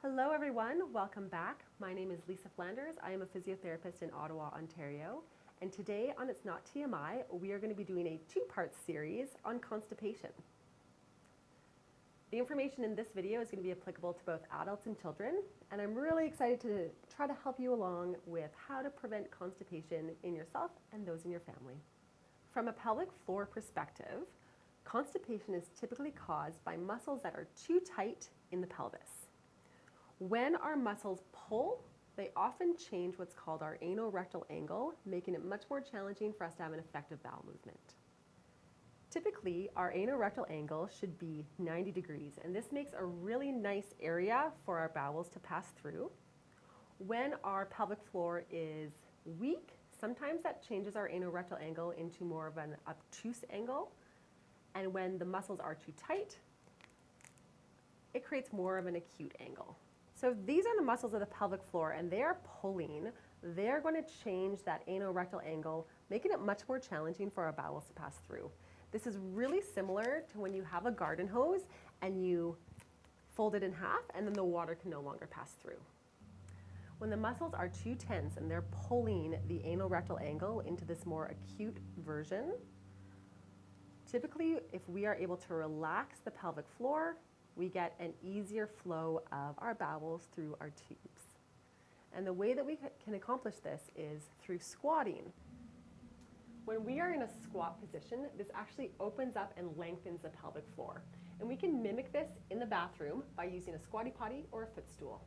Hello everyone, welcome back. My name is Lisa Flanders. I am a physiotherapist in Ottawa, Ontario. And today on It's Not TMI, we are going to be doing a two-part series on constipation. The information in this video is going to be applicable to both adults and children, and I'm really excited to try to help you along with how to prevent constipation in yourself and those in your family. From a pelvic floor perspective, constipation is typically caused by muscles that are too tight in the pelvis. When our muscles pull, they often change what's called our ano-rectal angle, making it much more challenging for us to have an effective bowel movement. Typically, our ano-rectal angle should be 90 degrees, and this makes a really nice area for our bowels to pass through. When our pelvic floor is weak, sometimes that changes our ano-rectal angle into more of an obtuse angle, and when the muscles are too tight, it creates more of an acute angle. So these are the muscles of the pelvic floor, and they are pulling. They're going to change that ano-rectal angle, making it much more challenging for our bowels to pass through. This is really similar to when you have a garden hose and you fold it in half and then the water can no longer pass through. When the muscles are too tense and they're pulling the ano-rectal angle into this more acute version, typically if we are able to relax the pelvic floor, we get an easier flow of our bowels through our tubes. And the way that we can accomplish this is through squatting. When we are in a squat position, this actually opens up and lengthens the pelvic floor. And we can mimic this in the bathroom by using a squatty potty or a footstool.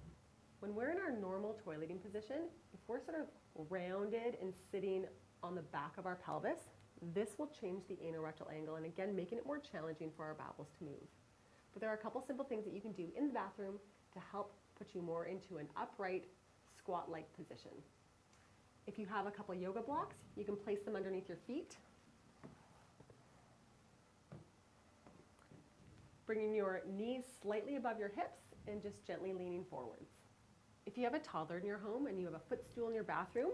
When we're in our normal toileting position, if we're sort of rounded and sitting on the back of our pelvis, this will change the ano-rectal angle and again, making it more challenging for our bowels to move. But there are a couple simple things that you can do in the bathroom to help put you more into an upright, squat-like position. If you have a couple yoga blocks, you can place them underneath your feet. Bringing your knees slightly above your hips and just gently leaning forwards. If you have a toddler in your home and you have a footstool in your bathroom,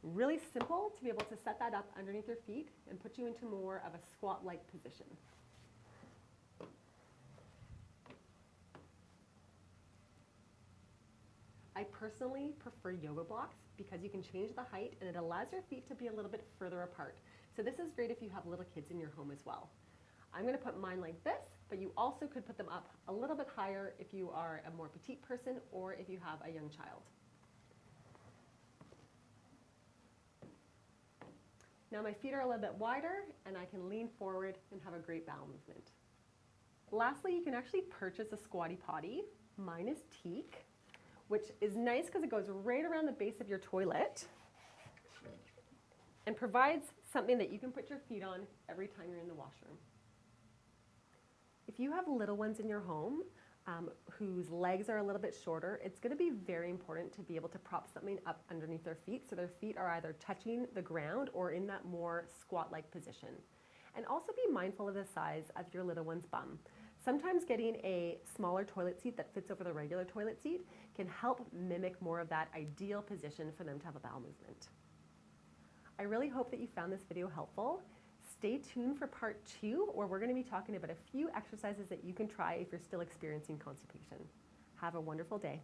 really simple to be able to set that up underneath your feet and put you into more of a squat-like position. I personally prefer yoga blocks because you can change the height and it allows your feet to be a little bit further apart. So this is great if you have little kids in your home as well. I'm going to put mine like this, but you also could put them up a little bit higher if you are a more petite person or if you have a young child. Now my feet are a little bit wider and I can lean forward and have a great bowel movement. Lastly, you can actually purchase a Squatty Potty. Mine is teak, which is nice because it goes right around the base of your toilet and provides something that you can put your feet on every time you're in the washroom. If you have little ones in your home whose legs are a little bit shorter, it's going to be very important to be able to prop something up underneath their feet so their feet are either touching the ground or in that more squat-like position. And also be mindful of the size of your little one's bum. Sometimes getting a smaller toilet seat that fits over the regular toilet seat can help mimic more of that ideal position for them to have a bowel movement. I really hope that you found this video helpful. Stay tuned for part 2, where we're going to be talking about a few exercises that you can try if you're still experiencing constipation. Have a wonderful day.